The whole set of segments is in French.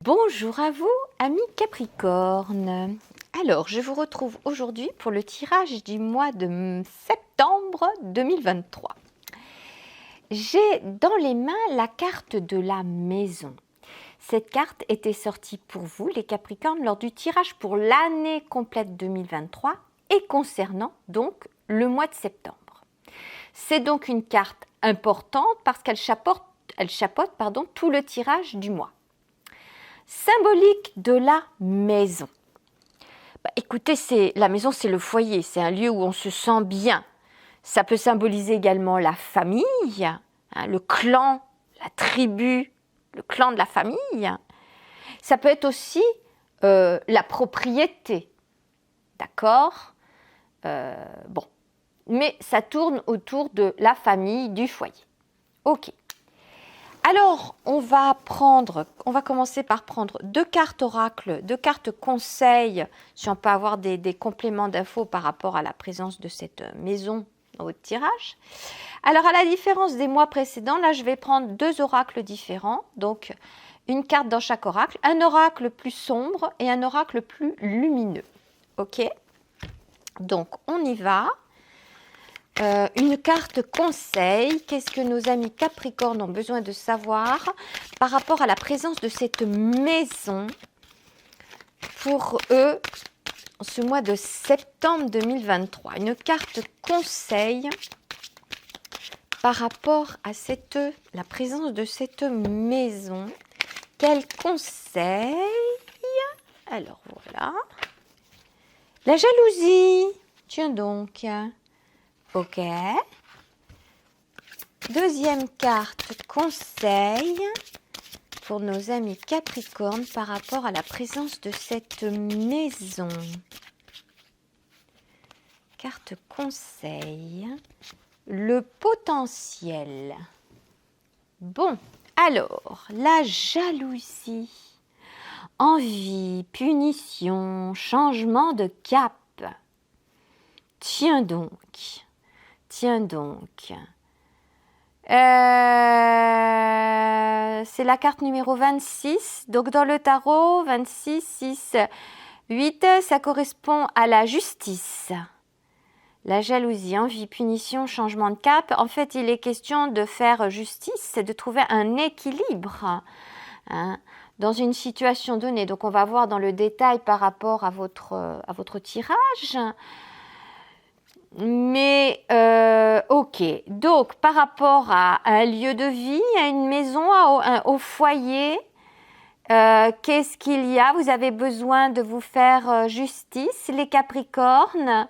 Bonjour à vous, amis Capricorne. Alors, je vous retrouve aujourd'hui pour le tirage du mois de septembre 2023. J'ai dans les mains la carte de la maison. Cette carte était sortie pour vous, les Capricornes, lors du tirage pour l'année complète 2023 et concernant donc le mois de septembre. C'est donc une carte importante parce qu'elle chapeaute tout le tirage du mois. Symbolique de la maison. Écoutez, la maison, c'est le foyer, c'est un lieu où on se sent bien. Ça peut symboliser également la famille, le clan, la tribu, le clan de la famille. Ça peut être aussi la propriété, d'accord ? Mais ça tourne autour de la famille, du foyer. Ok. Alors, on va commencer par prendre deux cartes oracle, deux cartes conseil, si on peut avoir des compléments d'infos par rapport à la présence de cette maison dans votre tirage. Alors, à la différence des mois précédents, là, je vais prendre deux oracles différents, donc une carte dans chaque oracle, un oracle plus sombre et un oracle plus lumineux. Ok ? Donc, on y va. Une carte conseil, qu'est-ce que nos amis Capricornes ont besoin de savoir par rapport à la présence de cette maison pour eux en ce mois de septembre 2023. Une carte conseil par rapport à la présence de cette maison. Quel conseil? Alors voilà. La jalousie. Tiens donc. Ok. Deuxième carte conseil pour nos amis Capricornes par rapport à la présence de cette maison. Carte conseil. Le potentiel. Bon, alors, la jalousie. Envie, punition, changement de cap. Tiens donc. C'est la carte numéro 26. Donc dans le tarot, 26, 6, 8, ça correspond à la justice. La jalousie, envie, punition, changement de cap. En fait, il est question de faire justice, c'est de trouver un équilibre dans une situation donnée. Donc on va voir dans le détail par rapport à votre tirage. Mais ok, donc par rapport à un lieu de vie, à une maison, au foyer, qu'est-ce qu'il y a? Vous avez besoin de vous faire justice, les Capricornes,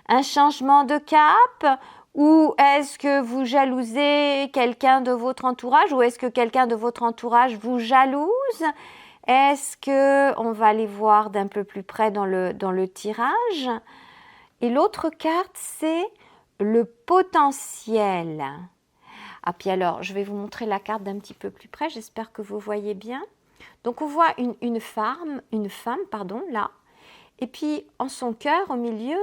un changement de cap, ou est-ce que vous jalousez quelqu'un de votre entourage, ou est-ce que quelqu'un de votre entourage vous jalouse? Est-ce que on va aller voir d'un peu plus près dans le tirage? Et l'autre carte, c'est le potentiel. Ah, puis alors, je vais vous montrer la carte d'un petit peu plus près. J'espère que vous voyez bien. Donc, on voit une femme, là. Et puis, en son cœur, au milieu,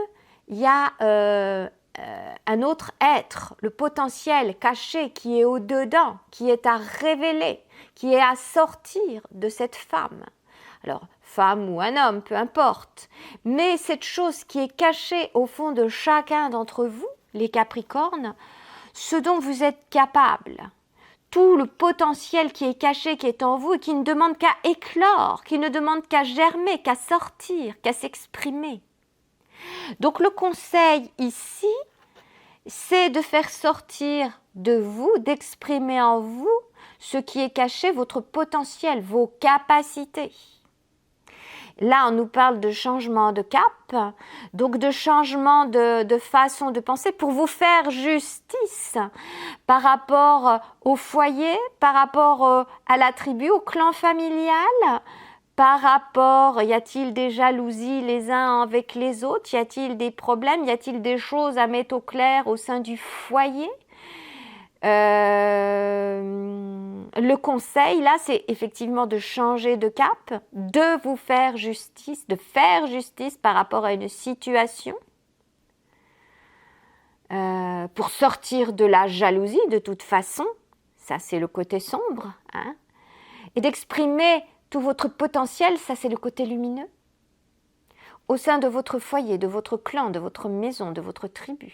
il y a un autre être, le potentiel caché qui est au-dedans, qui est à révéler, qui est à sortir de cette femme. Alors, femme ou un homme, peu importe. Mais cette chose qui est cachée au fond de chacun d'entre vous, les Capricornes, ce dont vous êtes capable, tout le potentiel qui est caché, qui est en vous et qui ne demande qu'à éclore, qui ne demande qu'à germer, qu'à sortir, qu'à s'exprimer. Donc le conseil ici, c'est de faire sortir de vous, d'exprimer en vous ce qui est caché, votre potentiel, vos capacités. Là, on nous parle de changement de cap, donc de changement de façon de penser pour vous faire justice par rapport au foyer, par rapport à la tribu, au clan familial, par rapport, y a-t-il des jalousies les uns avec les autres, y a-t-il des problèmes, y a-t-il des choses à mettre au clair au sein du foyer? Le conseil, là, c'est effectivement de changer de cap, de vous faire justice, de faire justice par rapport à une situation pour sortir de la jalousie de toute façon, ça c'est le côté sombre, et d'exprimer tout votre potentiel, ça c'est le côté lumineux. Au sein de votre foyer, de votre clan, de votre maison, de votre tribu.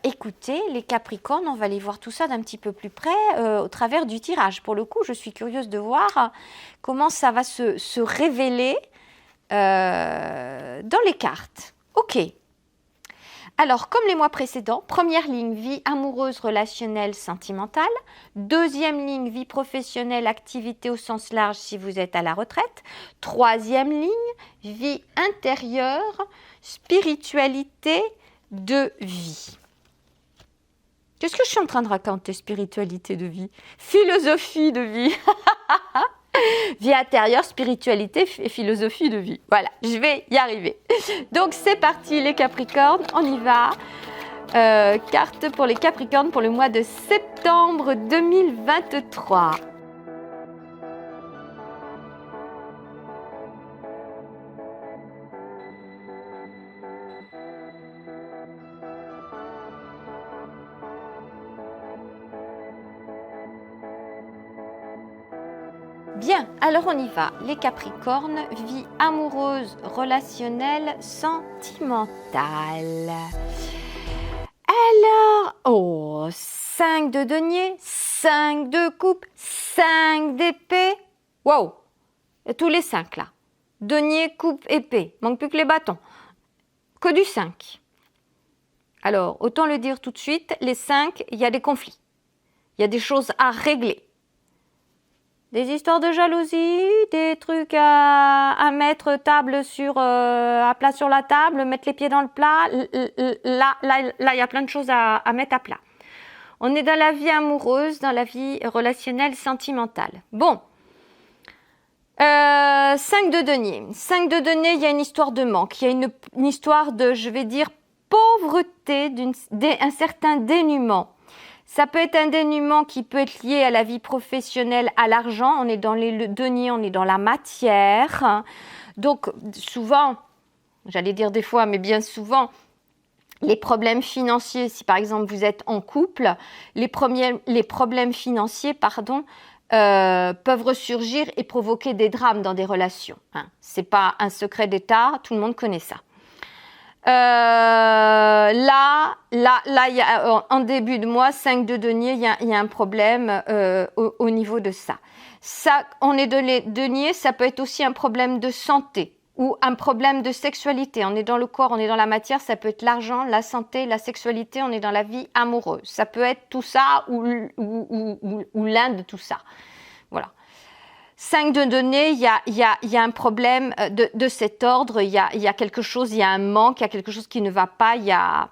Écoutez, les Capricornes, on va aller voir tout ça d'un petit peu plus près au travers du tirage. Pour le coup, je suis curieuse de voir comment ça va se révéler dans les cartes. Ok. Alors, comme les mois précédents, première ligne, vie amoureuse, relationnelle, sentimentale. Deuxième ligne, vie professionnelle, activité au sens large si vous êtes à la retraite. Troisième ligne, vie intérieure, spiritualité de vie. Qu'est-ce que je suis en train de raconter? Spiritualité de vie, philosophie de vie. Vie intérieure, spiritualité et philosophie de vie. Voilà, je vais y arriver. Donc c'est parti les Capricornes, on y va. Carte pour les Capricornes pour le mois de septembre 2023. Bien, alors on y va. Les Capricornes, vie amoureuse, relationnelle, sentimentale. Alors, 5 de denier, 5 de coupe, 5 d'épée. Wow, tous les 5 là. Denier, coupe, épée. Manque plus que les bâtons. Que du 5. Alors, autant le dire tout de suite, les 5, il y a des conflits. Il y a des choses à régler. Des histoires de jalousie, des trucs à mettre table sur, à plat sur la table, mettre les pieds dans le plat. Là, il y a plein de choses à mettre à plat. On est dans la vie amoureuse, dans la vie relationnelle, sentimentale. Bon. 5 de denier. 5 de denier, il y a une histoire de manque. Il y a une histoire de, je vais dire, pauvreté, un certain dénuement. Ça peut être un dénuement qui peut être lié à la vie professionnelle, à l'argent. On est dans les deniers, on est dans la matière. Donc, souvent, j'allais dire des fois, mais bien souvent, les problèmes financiers, si par exemple vous êtes en couple, les problèmes financiers, peuvent ressurgir et provoquer des drames dans des relations. Ce n'est pas un secret d'État, tout le monde connaît ça. Là, y a, en début de mois, 5 de denier, il y a un problème au niveau de ça. On est de denier, ça peut être aussi un problème de santé ou un problème de sexualité. On est dans le corps, on est dans la matière, ça peut être l'argent, la santé, la sexualité, on est dans la vie amoureuse. Ça peut être tout ça ou l'un de tout ça. Voilà. 5 de denier, il y a un problème de cet ordre, il y a quelque chose, il y a un manque, il y a quelque chose qui ne va pas, il y a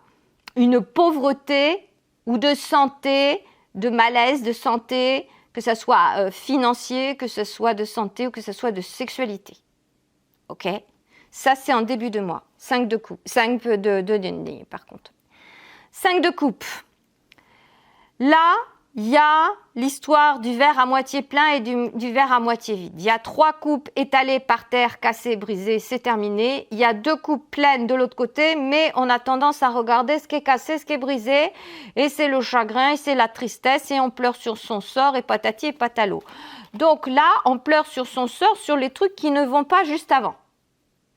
une pauvreté ou de santé, de malaise de santé, que ce soit financier, que ce soit de santé ou que ce soit de sexualité. Ok? Ça, c'est en début de mois. 5 de coupe, 5 de denier par contre. 5 de coupe. Là, il y a l'histoire du verre à moitié plein et du verre à moitié vide. Il y a 3 coupes étalées par terre, cassées, brisées, c'est terminé. Il y a 2 coupes pleines de l'autre côté, mais on a tendance à regarder ce qui est cassé, ce qui est brisé. Et c'est le chagrin, et c'est la tristesse, et on pleure sur son sort, et patati et patalo. Donc là, on pleure sur son sort, sur les trucs qui ne vont pas juste avant.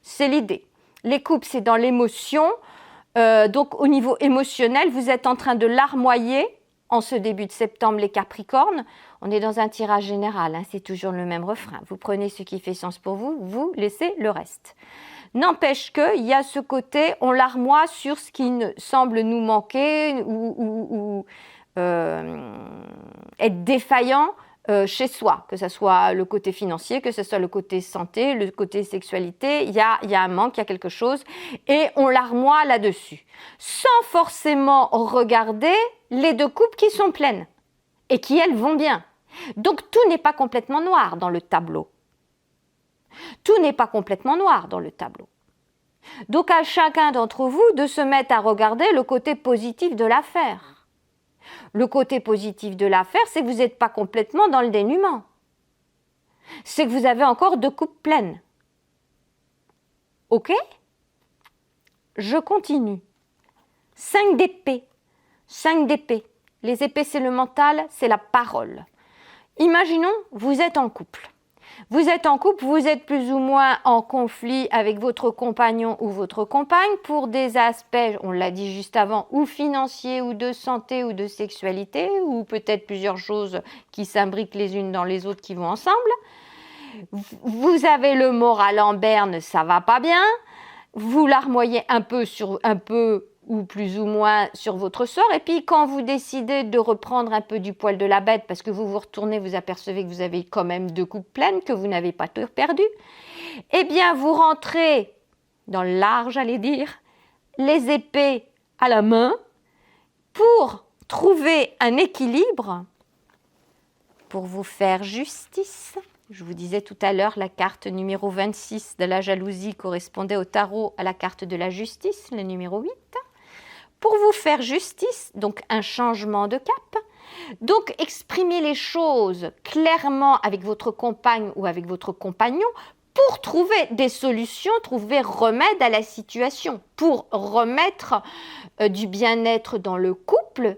C'est l'idée. Les coupes, c'est dans l'émotion. Donc au niveau émotionnel, vous êtes en train de larmoyer. En ce début de septembre, les Capricornes, on est dans un tirage général, c'est toujours le même refrain. Vous prenez ce qui fait sens pour vous, vous laissez le reste. N'empêche qu'il y a ce côté, on larmoie sur ce qui semble nous manquer ou être défaillant chez soi, que ce soit le côté financier, que ce soit le côté santé, le côté sexualité, il y a un manque, il y a quelque chose, et on larmoie là-dessus, sans forcément regarder les 2 coupes qui sont pleines et qui, elles, vont bien. Donc, tout n'est pas complètement noir dans le tableau. Tout n'est pas complètement noir dans le tableau. Donc, à chacun d'entre vous de se mettre à regarder le côté positif de l'affaire. Le côté positif de l'affaire, c'est que vous n'êtes pas complètement dans le dénuement. C'est que vous avez encore 2 coupes pleines. Ok? Je continue. 5 d'épée. 5 d'épée. Les épées, c'est le mental, c'est la parole. Imaginons, vous êtes en couple. Vous êtes en couple, vous êtes plus ou moins en conflit avec votre compagnon ou votre compagne pour des aspects, on l'a dit juste avant, ou financiers, ou de santé, ou de sexualité, ou peut-être plusieurs choses qui s'imbriquent les unes dans les autres qui vont ensemble. Vous avez le moral en berne, ça va pas bien. Vous larmoyez un peu ou plus ou moins sur votre sort. Et puis, quand vous décidez de reprendre un peu du poil de la bête, parce que vous vous retournez, vous apercevez que vous avez quand même 2 coupes pleines, que vous n'avez pas tout perdu, eh bien, vous rentrez dans l'art, j'allais dire, les épées à la main pour trouver un équilibre, pour vous faire justice. Je vous disais tout à l'heure, la carte numéro 26 de la jalousie correspondait au tarot à la carte de la justice, le numéro 8. Pour vous faire justice, donc un changement de cap. Donc, exprimer les choses clairement avec votre compagne ou avec votre compagnon pour trouver des solutions, trouver remède à la situation, pour remettre du bien-être dans le couple.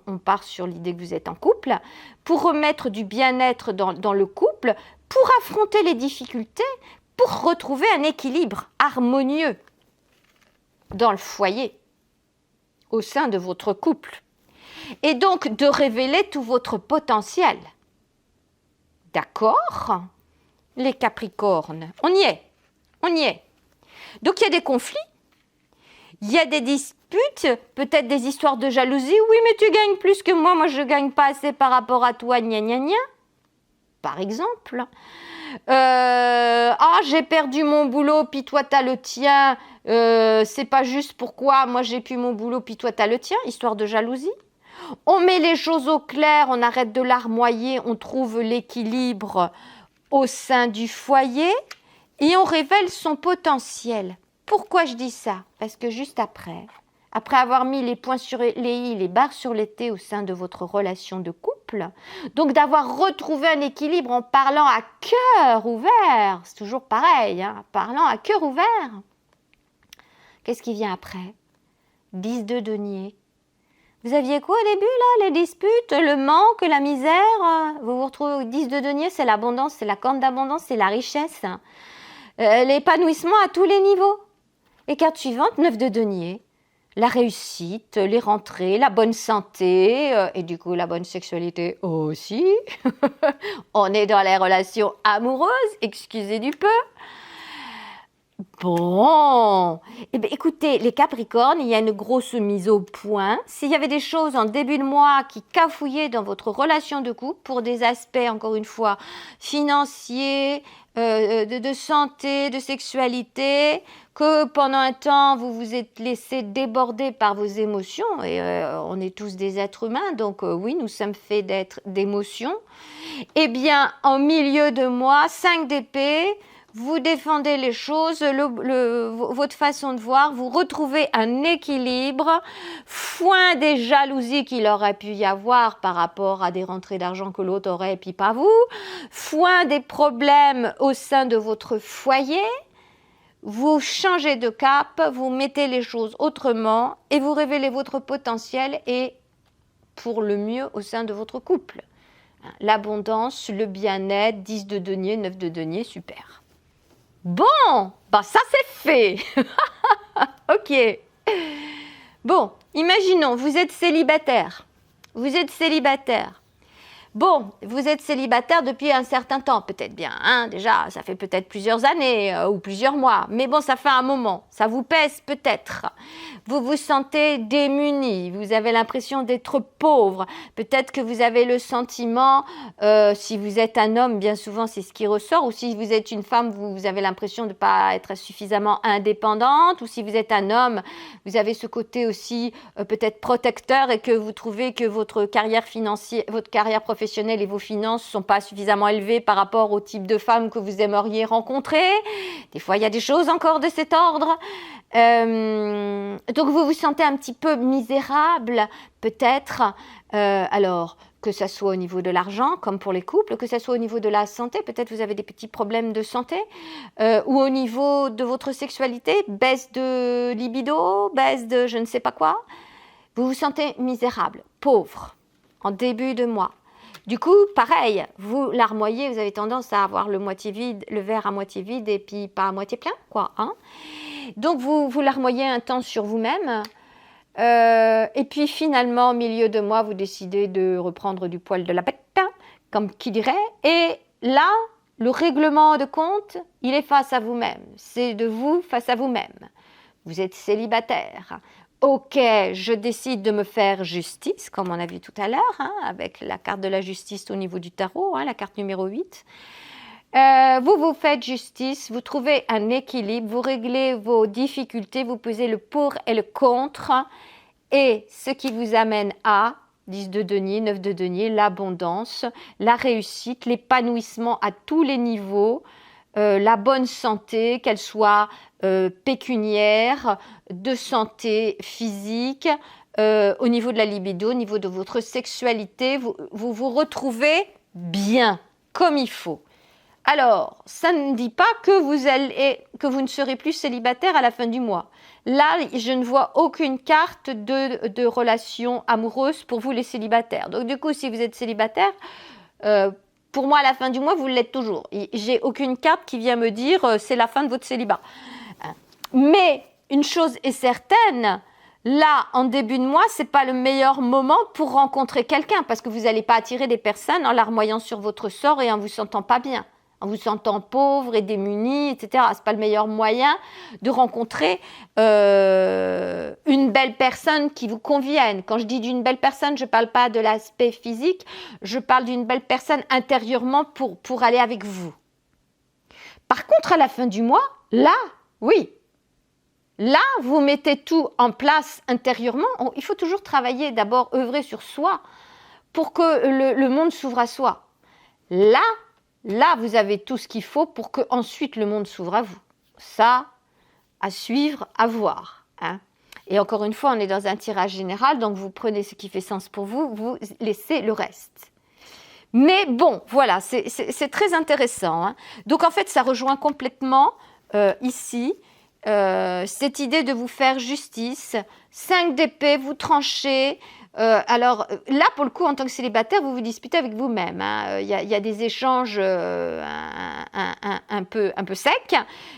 On part sur l'idée que vous êtes en couple, pour remettre du bien-être dans le couple, pour affronter les difficultés, pour retrouver un équilibre harmonieux dans le foyer, au sein de votre couple, et donc de révéler tout votre potentiel. D'accord ? Les Capricornes, on y est. Donc il y a des conflits, il y a des disputes, peut-être des histoires de jalousie. Oui, mais tu gagnes plus que moi je gagne pas assez par rapport à toi, gna gna gna. Par exemple. J'ai perdu mon boulot, puis toi t'as le tien. C'est pas juste, pourquoi moi j'ai plus mon boulot, puis toi t'as le tien. Histoire de jalousie. On met les choses au clair, on arrête de larmoyer, on trouve l'équilibre au sein du foyer et on révèle son potentiel. Pourquoi je dis ça ? Parce que juste après avoir mis les points sur les i, les barres sur les t au sein de votre relation de couple, donc d'avoir retrouvé un équilibre en parlant à cœur ouvert, c'est toujours pareil, parlant à cœur ouvert. Qu'est-ce qui vient après ? 10 de denier. Vous aviez quoi au début là ? Les disputes, le manque, la misère. Vous vous retrouvez au 10 de denier, c'est l'abondance, c'est la corne d'abondance, c'est la richesse. L'épanouissement à tous les niveaux. Et carte suivante, 9 de denier. La réussite, les rentrées, la bonne santé et du coup la bonne sexualité aussi. On est dans les relations amoureuses, excusez du peu. Bon, écoutez, les Capricornes, il y a une grosse mise au point. S'il y avait des choses en début de mois qui cafouillaient dans votre relation de couple pour des aspects, encore une fois, financiers, de santé, de sexualité, que pendant un temps, vous vous êtes laissé déborder par vos émotions, et on est tous des êtres humains, donc oui, nous sommes faits d'émotions. Eh bien, en milieu de mois, 5 d'épée, vous défendez les choses, votre façon de voir, vous retrouvez un équilibre, foin des jalousies qu'il aurait pu y avoir par rapport à des rentrées d'argent que l'autre aurait et puis pas vous, foin des problèmes au sein de votre foyer, vous changez de cap, vous mettez les choses autrement et vous révélez votre potentiel et pour le mieux au sein de votre couple. L'abondance, le bien-être, 10 de denier, 9 de denier, super. Bon, ça c'est fait. Ok. Bon, imaginons, vous êtes célibataire. Bon, vous êtes célibataire depuis un certain temps, peut-être bien, déjà, ça fait peut-être plusieurs années ou plusieurs mois, mais bon, ça fait un moment, ça vous pèse peut-être. Vous vous sentez démuni, vous avez l'impression d'être pauvre, peut-être que vous avez le sentiment, si vous êtes un homme, bien souvent c'est ce qui ressort, ou si vous êtes une femme, vous avez l'impression de ne pas être suffisamment indépendante, ou si vous êtes un homme, vous avez ce côté aussi peut-être protecteur et que vous trouvez que votre carrière financière, votre carrière professionnelle et vos finances ne sont pas suffisamment élevées par rapport au type de femme que vous aimeriez rencontrer. Des fois, il y a des choses encore de cet ordre. Donc, vous vous sentez un petit peu misérable, peut-être. Alors, que ça soit au niveau de l'argent, comme pour les couples, que ça soit au niveau de la santé, peut-être vous avez des petits problèmes de santé, ou au niveau de votre sexualité, baisse de libido, baisse de je ne sais pas quoi. Vous vous sentez misérable, pauvre, en début de mois. Du coup, pareil, vous larmoyez, vous avez tendance à avoir le moitié vide, le verre à moitié vide et puis pas à moitié plein, quoi. Hein. Donc, vous larmoyez un temps sur vous-même. Et puis finalement, au milieu de mois, vous décidez de reprendre du poil de la bête, comme qui dirait. Et là, le règlement de compte, il est face à vous-même. C'est de vous face à vous-même. Vous êtes célibataire. Ok, je décide de me faire justice, comme on a vu tout à l'heure, hein, avec la carte de la justice au niveau du tarot, hein, la carte numéro 8. Vous vous faites justice, vous trouvez un équilibre, vous réglez vos difficultés, vous pesez le pour et le contre, et ce qui vous amène à 10 de denier, 9 de denier, l'abondance, la réussite, l'épanouissement à tous les niveaux, la bonne santé, qu'elle soit pécuniaire, de santé physique, au niveau de la libido, au niveau de votre sexualité, vous vous retrouvez bien, comme il faut. Alors, ça ne dit pas que vous ne serez plus célibataire à la fin du mois. Là, je ne vois aucune carte de relation amoureuse pour vous les célibataires. Donc du coup, si vous êtes célibataire, pour moi, à la fin du mois, vous l'êtes toujours. J'ai aucune carte qui vient me dire c'est la fin de votre célibat. Mais une chose est certaine, là, en début de mois, c'est pas le meilleur moment pour rencontrer quelqu'un parce que vous n'allez pas attirer des personnes en larmoyant sur votre sort et en vous sentant pas bien, en vous sentant pauvre et démuni, etc. C'est pas le meilleur moyen de rencontrer une belle personne qui vous convienne. Quand je dis d'une belle personne, je parle pas de l'aspect physique, je parle d'une belle personne intérieurement pour aller avec vous. Par contre, à la fin du mois, là, oui. Là, vous mettez tout en place intérieurement. Il faut toujours travailler, d'abord œuvrer sur soi pour que le monde s'ouvre à soi. Là, vous avez tout ce qu'il faut pour que ensuite le monde s'ouvre à vous. Ça, à suivre, à voir. Hein. Et encore une fois, on est dans un tirage général, donc vous prenez ce qui fait sens pour vous, vous laissez le reste. Mais bon, voilà, c'est très intéressant. Hein. Donc en fait, ça rejoint complètement ici cette idée de vous faire justice. 5 d'épée, vous tranchez. Alors là, pour le coup, en tant que célibataire, vous vous disputez avec vous-même. Hein. Y a des échanges un peu secs,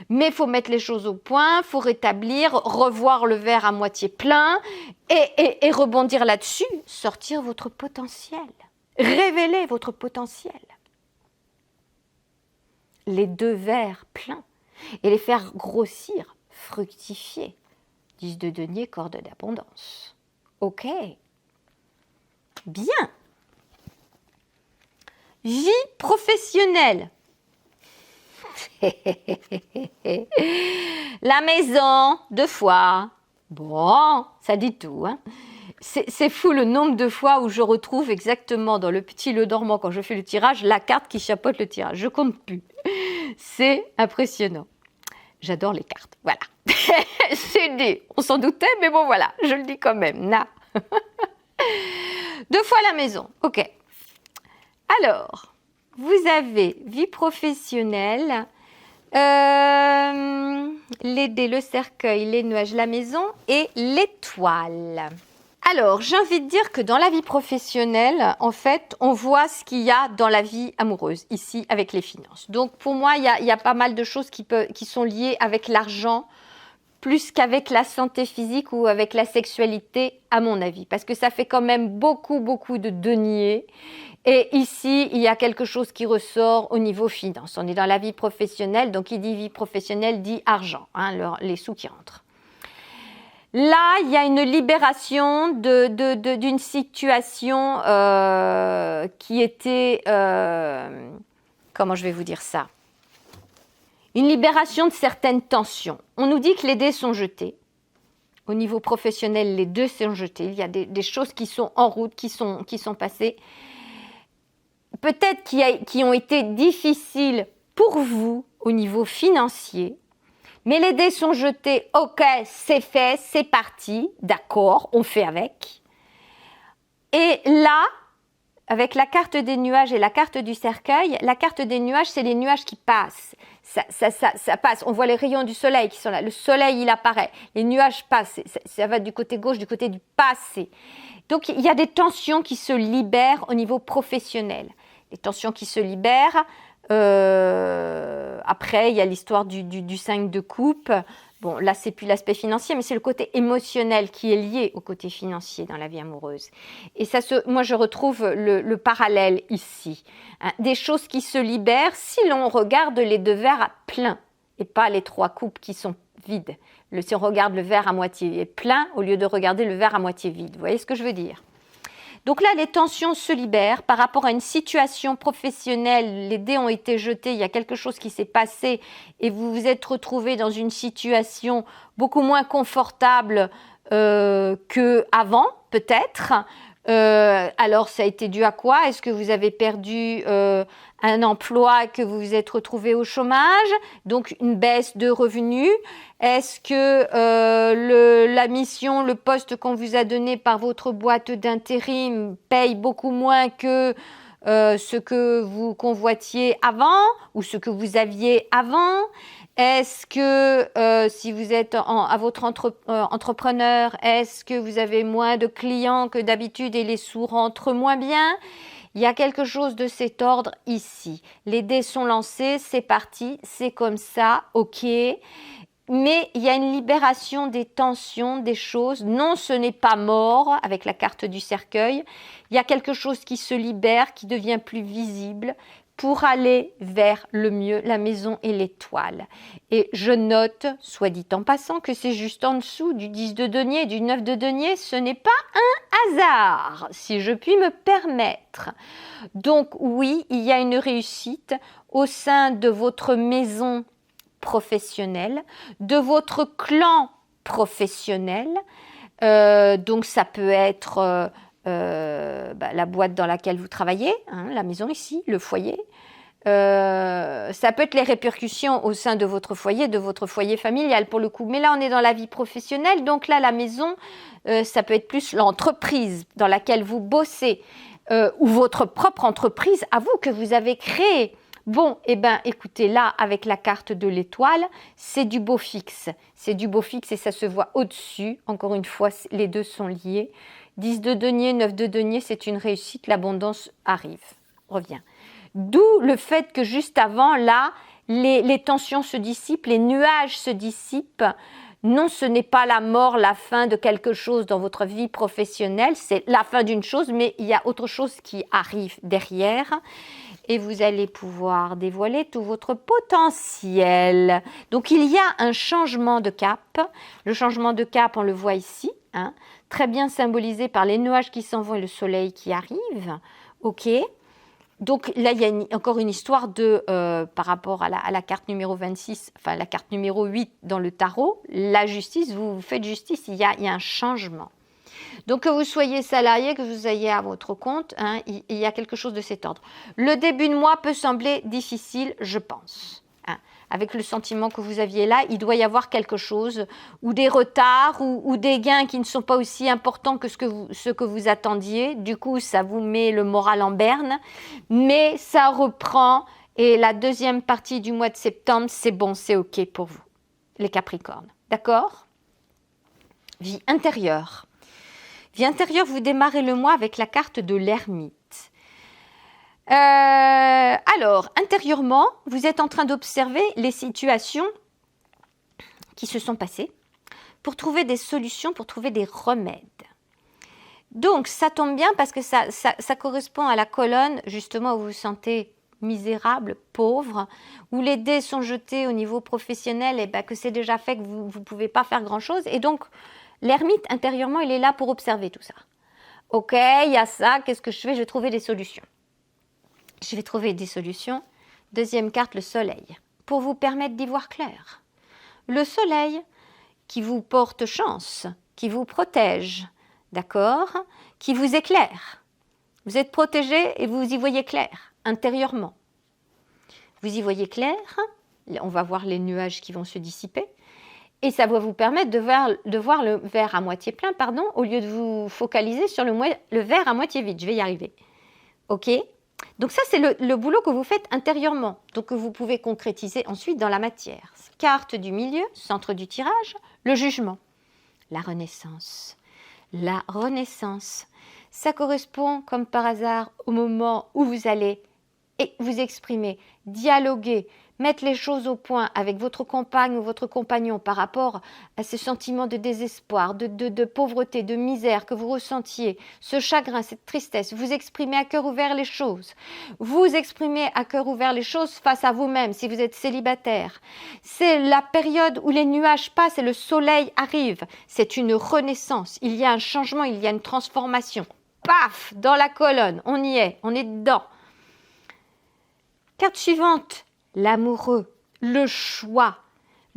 mais il faut mettre les choses au point, il faut rétablir, revoir le verre à moitié plein et rebondir là-dessus, sortir votre potentiel, révéler votre potentiel. Les 2 verres pleins et les faire grossir, fructifier. 10 de denier, corde d'abondance. Ok. Bien. Vie professionnelle. La maison, 2 fois. Bon, ça dit tout. Hein. C'est fou le nombre de fois où je retrouve exactement dans le petit le dormant, quand je fais le tirage, la carte qui chapeaute le tirage. Je compte plus. C'est impressionnant. J'adore les cartes. Voilà. C'est dit. On s'en doutait, mais bon, voilà. Je le dis quand même. 2 fois la maison. OK. Alors, vous avez vie professionnelle, les dés, le cercueil, les nuages, la maison et l'étoile. Alors, j'ai envie de dire que dans la vie professionnelle, en fait, on voit ce qu'il y a dans la vie amoureuse, ici, avec les finances. Donc, pour moi, il y a pas mal de choses qui sont liées avec l'argent, plus qu'avec la santé physique ou avec la sexualité, à mon avis. Parce que ça fait quand même beaucoup de deniers. Et ici, il y a quelque chose qui ressort au niveau finance. On est dans la vie professionnelle, donc qui dit vie professionnelle dit argent, hein, les sous qui rentrent. Là, il y a une libération d'une situation qui était... comment je vais vous dire ça ? Une libération de certaines tensions. On nous dit que les dés sont jetés. Au niveau professionnel, les 2 sont jetés. Il y a des choses qui sont en route, qui sont passées. Peut-être qui ont été difficiles pour vous au niveau financier. Mais les dés sont jetés, ok, c'est fait, c'est parti, d'accord, on fait avec. Et là, avec la carte des nuages et la carte du cercueil, la carte des nuages, c'est les nuages qui passent. Ça passe. On voit les rayons du soleil qui sont là. Le soleil, il apparaît. Les nuages passent. Ça va du côté gauche, du côté du passé. Donc, il y a des tensions qui se libèrent au niveau professionnel. Les tensions qui se libèrent. Après, il y a l'histoire du 5 de coupe. Bon, là, c'est plus l'aspect financier, mais c'est le côté émotionnel qui est lié au côté financier dans la vie amoureuse. Et moi, je retrouve le parallèle ici. Hein, des choses qui se libèrent si l'on regarde les 2 verres à plein et pas les 3 coupes qui sont vides. Si on regarde le verre à moitié plein au lieu de regarder le verre à moitié vide. Vous voyez ce que je veux dire ? Donc là, les tensions se libèrent par rapport à une situation professionnelle. Les dés ont été jetés, il y a quelque chose qui s'est passé et vous vous êtes retrouvé dans une situation beaucoup moins confortable qu'avant, peut-être. Alors, ça a été dû à quoi? Est-ce que vous avez perdu un emploi, que vous vous êtes retrouvé au chômage, donc une baisse de revenus? Est-ce que la mission, le poste qu'on vous a donné par votre boîte d'intérim paye beaucoup moins que ce que vous convoitiez avant ou ce que vous aviez avant? Est-ce que si vous êtes à votre entrepreneur, est-ce que vous avez moins de clients que d'habitude et les sous rentrent moins bien? Il y a quelque chose de cet ordre ici. Les dés sont lancés, c'est parti, c'est comme ça, ok. Mais il y a une libération des tensions, des choses. Non, ce n'est pas mort avec la carte du cercueil. Il y a quelque chose qui se libère, qui devient plus visible pour aller vers le mieux, la maison et l'étoile. Et je note, soit dit en passant, que c'est juste en dessous du 10 de denier et du 9 de denier. Ce n'est pas un hasard, si je puis me permettre. Donc oui, il y a une réussite au sein de votre maison professionnelle, de votre clan professionnel. Donc ça peut être la boîte dans laquelle vous travaillez, hein, la maison ici, le foyer. Ça peut être les répercussions au sein de votre foyer familial pour le coup. Mais là, on est dans la vie professionnelle. Donc là, la maison, ça peut être plus l'entreprise dans laquelle vous bossez ou votre propre entreprise à vous que vous avez créée. Bon, eh bien, écoutez, là, avec la carte de l'étoile, c'est du beau fixe. C'est du beau fixe et ça se voit au-dessus. Encore une fois, les deux sont liés. 10 de denier, 9 de denier, c'est une réussite. L'abondance arrive, revient. D'où le fait que juste avant, là, les tensions se dissipent, les nuages se dissipent. Non, ce n'est pas la mort, la fin de quelque chose dans votre vie professionnelle. C'est la fin d'une chose, mais il y a autre chose qui arrive derrière. Et vous allez pouvoir dévoiler tout votre potentiel. Donc, il y a un changement de cap. Le changement de cap, on le voit ici, hein, très bien symbolisé par les nuages qui s'en vont et le soleil qui arrive. OK. Donc, là, il y a encore une histoire par rapport à la carte numéro 26, enfin la carte numéro 8 dans le tarot. La justice, vous faites justice, il y a un changement. Donc, que vous soyez salarié, que vous soyez à votre compte, hein, il y a quelque chose de cet ordre. Le début de mois peut sembler difficile, je pense. Hein. Avec le sentiment que vous aviez là, il doit y avoir quelque chose, ou des retards, ou des gains qui ne sont pas aussi importants que ce que vous attendiez. Du coup, ça vous met le moral en berne. Mais ça reprend, et la deuxième partie du mois de septembre, c'est bon, c'est OK pour vous, les Capricornes. D'accord? Vie intérieure. Vie intérieure, vous démarrez le mois avec la carte de l'ermite. Alors, intérieurement, vous êtes en train d'observer les situations qui se sont passées pour trouver des solutions, pour trouver des remèdes. Donc, ça tombe bien parce que ça correspond à la colonne, justement, où vous vous sentez misérable, pauvre, où les dés sont jetés au niveau professionnel et que c'est déjà fait, que vous ne pouvez pas faire grand-chose. Et donc, l'ermite, intérieurement, il est là pour observer tout ça. Ok, il y a ça, qu'est-ce que je fais? Je vais trouver des solutions. Je vais trouver des solutions. Deuxième carte, le soleil, pour vous permettre d'y voir clair. Le soleil qui vous porte chance, qui vous protège, d'accord? Qui vous éclaire. Vous êtes protégé et vous y voyez clair, intérieurement. Vous y voyez clair, on va voir les nuages qui vont se dissiper. Et ça va vous permettre de voir le verre à moitié plein, au lieu de vous focaliser sur le verre à moitié vide. Je vais y arriver. Ok? Donc ça, c'est le boulot que vous faites intérieurement, donc que vous pouvez concrétiser ensuite dans la matière. Carte du milieu, centre du tirage, le jugement. La renaissance. La renaissance. Ça correspond, comme par hasard, au moment où vous allez vous exprimer, dialoguer, mettre les choses au point avec votre compagne ou votre compagnon par rapport à ces sentiments de désespoir, de pauvreté, de misère que vous ressentiez, ce chagrin, cette tristesse, vous exprimez à cœur ouvert les choses. Vous exprimez à cœur ouvert les choses face à vous-même si vous êtes célibataire. C'est la période où les nuages passent et le soleil arrive. C'est une renaissance, il y a un changement, il y a une transformation. Paf, dans la colonne, on y est, on est dedans. Carte suivante, l'amoureux, le choix,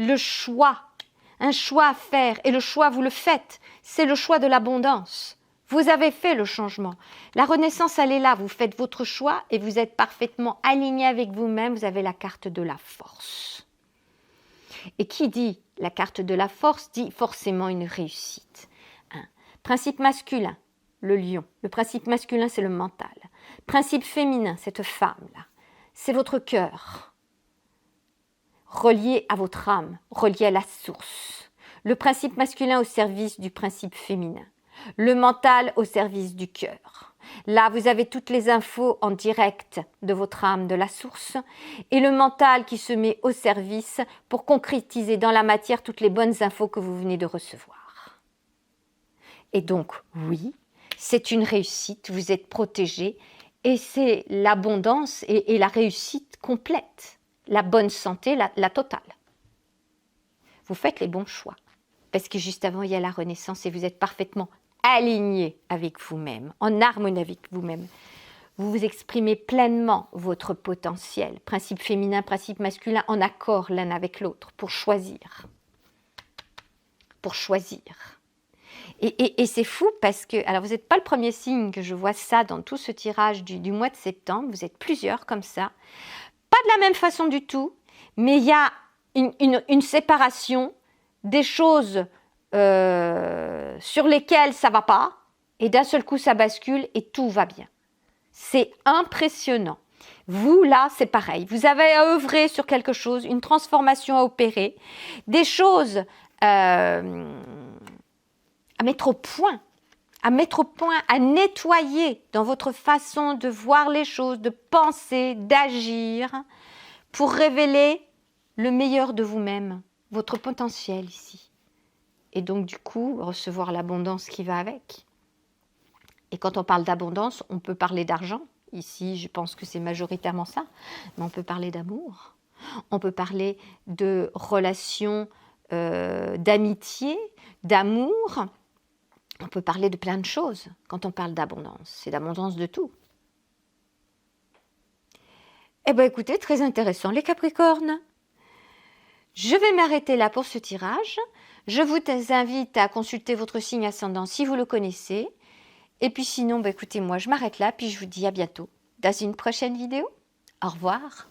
un choix à faire et le choix vous le faites, c'est le choix de l'abondance. Vous avez fait le changement. La renaissance, elle est là, vous faites votre choix et vous êtes parfaitement aligné avec vous-même, vous avez la carte de la force. Et qui dit la carte de la force dit forcément une réussite. Principe masculin, le lion. Le principe masculin, c'est le mental. Principe féminin, cette femme-là. C'est votre cœur, relié à votre âme, relié à la source. Le principe masculin au service du principe féminin. Le mental au service du cœur. Là, vous avez toutes les infos en direct de votre âme, de la source, et le mental qui se met au service pour concrétiser dans la matière toutes les bonnes infos que vous venez de recevoir. Et donc, oui, c'est une réussite, vous êtes protégé. Et c'est l'abondance et la réussite complète, la bonne santé, la totale. Vous faites les bons choix, parce que juste avant, il y a la renaissance et vous êtes parfaitement aligné avec vous-même, en harmonie avec vous-même. Vous vous exprimez pleinement votre potentiel, principe féminin, principe masculin, en accord l'un avec l'autre, pour choisir. Pour choisir. Et c'est fou parce que, alors vous n'êtes pas le premier signe que je vois ça dans tout ce tirage du mois de septembre, vous êtes plusieurs comme ça, pas de la même façon du tout, mais il y a une séparation des choses sur lesquelles ça ne va pas, et d'un seul coup ça bascule et tout va bien. C'est impressionnant. Vous, là, c'est pareil, vous avez à œuvrer sur quelque chose, une transformation à opérer, des choses à mettre au point, à nettoyer dans votre façon de voir les choses, de penser, d'agir, pour révéler le meilleur de vous-même, votre potentiel ici. Et donc, du coup, recevoir l'abondance qui va avec. Et quand on parle d'abondance, on peut parler d'argent. Ici, je pense que c'est majoritairement ça. Mais on peut parler d'amour. On peut parler de relations d'amitié, d'amour. On peut parler de plein de choses quand on parle d'abondance. C'est d'abondance de tout. Eh bien, écoutez, très intéressant, les Capricornes. Je vais m'arrêter là pour ce tirage. Je vous invite à consulter votre signe ascendant si vous le connaissez. Et puis sinon, écoutez, moi, je m'arrête là, puis je vous dis à bientôt dans une prochaine vidéo. Au revoir.